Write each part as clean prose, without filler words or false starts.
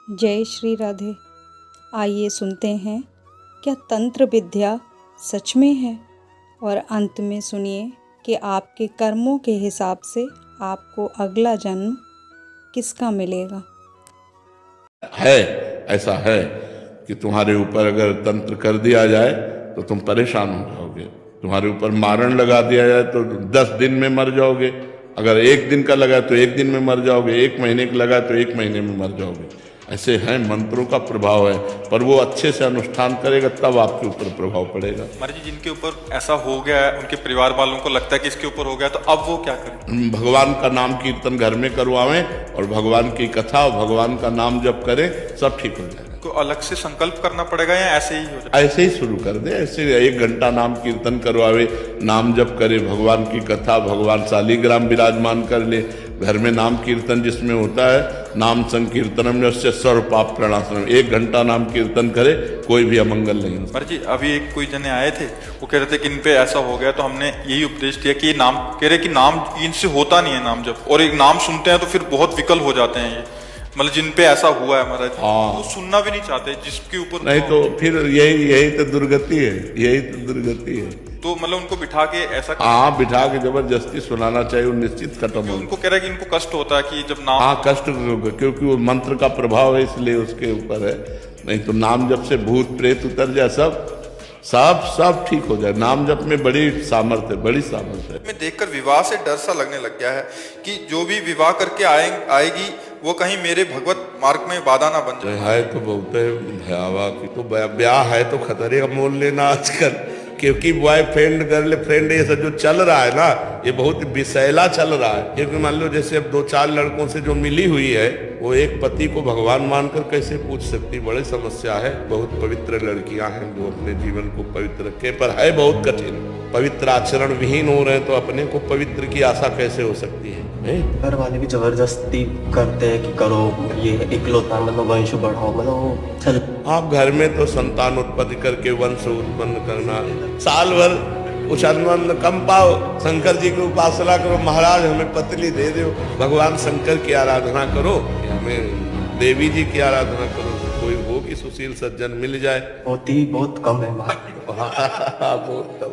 जय श्री राधे। आइए सुनते हैं क्या तंत्र विद्या सच में है, और अंत में सुनिए कि आपके कर्मों के हिसाब से आपको अगला जन्म किसका मिलेगा। है, ऐसा है कि तुम्हारे ऊपर अगर तंत्र कर दिया जाए तो तुम परेशान हो जाओगे। तुम्हारे ऊपर मारण लगा दिया जाए तो 10 दिन में मर जाओगे। अगर 1 दिन का लगा तो 1 दिन में मर जाओगे। 1 महीने का लगा तो 1 महीने में मर जाओगे। ऐसे हैं, मंत्रों का प्रभाव है, पर वो अच्छे से अनुष्ठान करेगा तब आपके ऊपर प्रभाव पड़ेगा। महाराज जी, जिनके ऊपर ऐसा हो गया है, उनके परिवार वालों को लगता है कि इसके ऊपर हो गया, तो अब वो क्या करें? भगवान का नाम कीर्तन घर में करवावें और भगवान की कथा और भगवान का नाम जप करें, सब ठीक हो जाएगा। तो अलग से संकल्प करना पड़ेगा या ऐसे ही हो जाएगा? ऐसे ही शुरू कर दे। ऐसे 1 घंटा नाम कीर्तन करवावे, नाम जप करे, भगवान की कथा, भगवान शालिग्राम विराजमान कर ले घर में। नाम कीर्तन जिसमें होता है, नाम संकीर्तनम यस्य सर्व पाप प्रणाशनम, 1 घंटा नाम कीर्तन करे, कोई भी अमंगल नहीं होता। महाराज जी, अभी एक कोई जने आए थे, वो कह रहे थे कि इन पे ऐसा हो गया, तो हमने यही उपदेश दिया कि नाम, कह रहे कि नाम इनसे होता नहीं है नाम जब, और एक नाम सुनते हैं तो फिर बहुत विकल हो जाते हैं ये, मतलब जिन पे ऐसा हुआ है महाराज। हाँ, वो सुनना भी नहीं चाहते जिसके ऊपर नहीं तो फिर यही तो दुर्गति है, यही तो दुर्गति है। तो मतलब उनको बिठा के ऐसा, हाँ, बिठा के जबरदस्ती सुनाना चाहिए, वो निश्चित खत्म हो। उनको कह रहा है कि इनको कष्ट होता है कि जब नाम, हाँ, कष्ट होगा क्योंकि वो मंत्र का प्रभाव है, इसलिए उसके ऊपर है। नहीं तो नाम जप से भूत प्रेत उतर जाए, सब ठीक हो जाए। नाम जप में बड़ी सामर्थ्य, बड़ी सामर्थ्य है। मैं देखकर विवाह से डर सा लगने लग गया है कि जो भी विवाह करके आएगी वो कहीं मेरे भगवत मार्ग में बाधा ना बन जाए। है तो बहुत है भयावह की, तो ब्याह है तो खतरे का मोल लेना आजकल, क्योंकि बॉयफ्रेंड गर्लफ्रेंड ये सब जो चल रहा है ना, ये बहुत विषैला चल रहा है। क्योंकि मान लो जैसे अब 2-4 लड़कों से जो मिली हुई है, वो एक पति को भगवान मानकर कैसे पूछ सकती, बड़ी समस्या है। बहुत पवित्र लड़कियां हैं जो अपने जीवन को पवित्र रखे, पर है बहुत कठिन। पवित्र आचरण विहीन हो रहे हैं तो अपने को पवित्र की आशा कैसे हो सकती है? घर वाले भी जबरदस्ती करते हैं कि करो, ये इकलौता मतलब वंश बढ़ाओ, मतलब चल। आप घर में तो संतान उत्पत्ति करके वंश उत्पन्न करना, साल भर कुछ अन्न कम पाओ, शंकर जी की उपासना करो, महाराज हमें पत्नी दे दो, भगवान शंकर की आराधना करो, हमें देवी जी की आराधना करो, कोई हो कि सुशील सज्जन मिल जाए। होती बहुत कम है बहुत कम।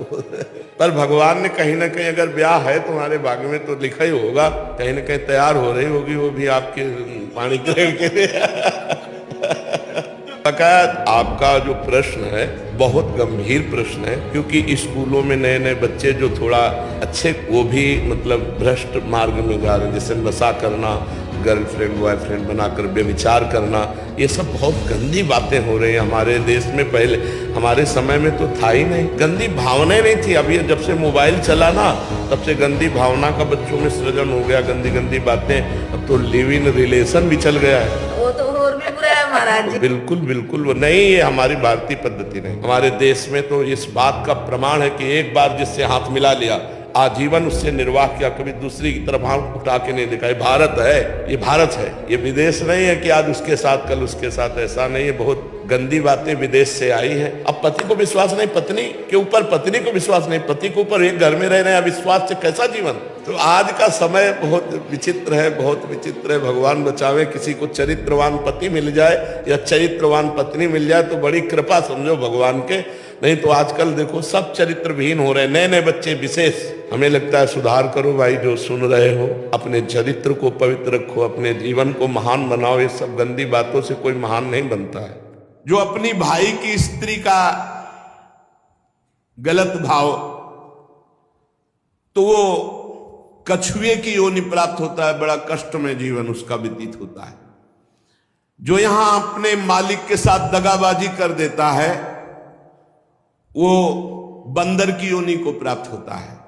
पर भगवान ने कहीं ना कहीं, अगर ब्याह है तुम्हारे भाग्य में तो लिखा ही होगा, कहीं ना कहीं तैयार हो रही होगी वो भी आपके पाणी ग्रहण के लिए। आपका जो प्रश्न है बहुत गंभीर प्रश्न है, क्योंकि स्कूलों में नए बच्चे जो थोड़ा अच्छे, वो भी मतलब भ्रष्ट मार्ग में जा रहे हैं, जैसे नशा करना, गर्लफ्रेंड बॉयफ्रेंड बनाकर व्यभिचार करना, ये सब बहुत गंदी बातें हो रही हैं हमारे देश में। पहले हमारे समय में तो था ही नहीं, गंदी भावनाएं नहीं थी। अभी जब से मोबाइल चला ना, तब से गंदी भावना का बच्चों में सृजन हो गया, गंदी बातें। अब तो लिव इन रिलेशन भी चल गया है। वो तो और भी बुरा है महाराज जी। बिल्कुल वो नहीं, ये हमारी भारतीय पद्धति नहीं। हमारे देश में तो इस बात का प्रमाण है कि एक बार जिससे हाथ मिला लिया, आजीवन उससे निर्वाह किया, कभी दूसरी की तरफ हाथ उठा के नहीं देखा। ये भारत है, ये भारत है, ये विदेश नहीं है कि आज उसके साथ कल उसके साथ, ऐसा नहीं है। बहुत गंदी बातें विदेश से आई हैं। अब पति को विश्वास नहीं, पत्नी के ऊपर पत्नी को विश्वास नहीं, पति के ऊपर एक घर में रह रहे हैं, अविश्वास से कैसा जीवन। तो आज का समय बहुत विचित्र है, बहुत विचित्र है। भगवान बचावे, किसी को चरित्रवान पति मिल जाए या चरित्रवान पत्नी मिल जाए तो बड़ी कृपा समझो भगवान के। नहीं तो आजकल देखो सब चरित्र विहीन हो रहे हैं, नए बच्चे विशेष। हमें लगता है सुधार करो भाई, जो सुन रहे हो, अपने चरित्र को पवित्र रखो, अपने जीवन को महान बनाओ। ये सब गंदी बातों से कोई महान नहीं बनता है। जो अपनी भाई की स्त्री का गलत भाव, तो वो कछुए की योनि प्राप्त होता है, बड़ा कष्ट में जीवन उसका व्यतीत होता है। जो यहां अपने मालिक के साथ दगाबाजी कर देता है, वो बंदर की योनि को प्राप्त होता है।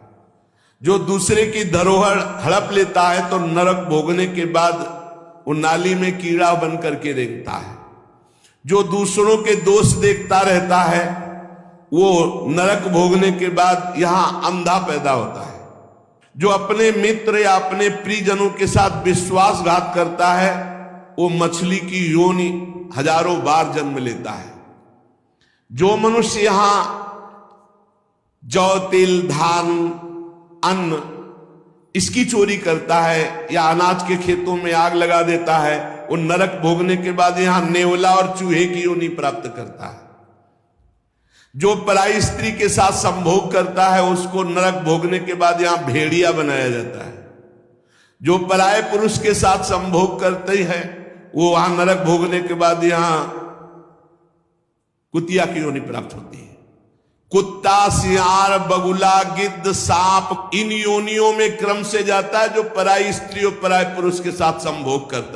जो दूसरे की धरोहर हड़प लेता है तो नरक भोगने के बाद वो नाली में कीड़ा बन करके रेंगता है। जो दूसरों के दोष देखता रहता है वो नरक भोगने के बाद यहां अंधा पैदा होता है। जो अपने मित्र या अपने प्रियजनों के साथ विश्वासघात करता है वो मछली की योनि हजारों बार जन्म लेता है। जो मनुष्य यहां जौ तिल धान अन्न इसकी चोरी करता है या अनाज के खेतों में आग लगा देता है, वो नरक भोगने के बाद यहां नेवला और चूहे की योनि प्राप्त करता है। जो पराई स्त्री के साथ संभोग करता है उसको नरक भोगने के बाद यहां भेड़िया बनाया जाता है। जो पराये पुरुष के साथ संभोग करते हैं वो वहां नरक भोगने के बाद यहां कुतिया की योनि प्राप्त होती है। कुत्ता, सियार, बगुला, गिद्ध, सांप इन योनियों में क्रम से जाता है जो पराई स्त्री और पराये पुरुष के साथ संभोग करता है।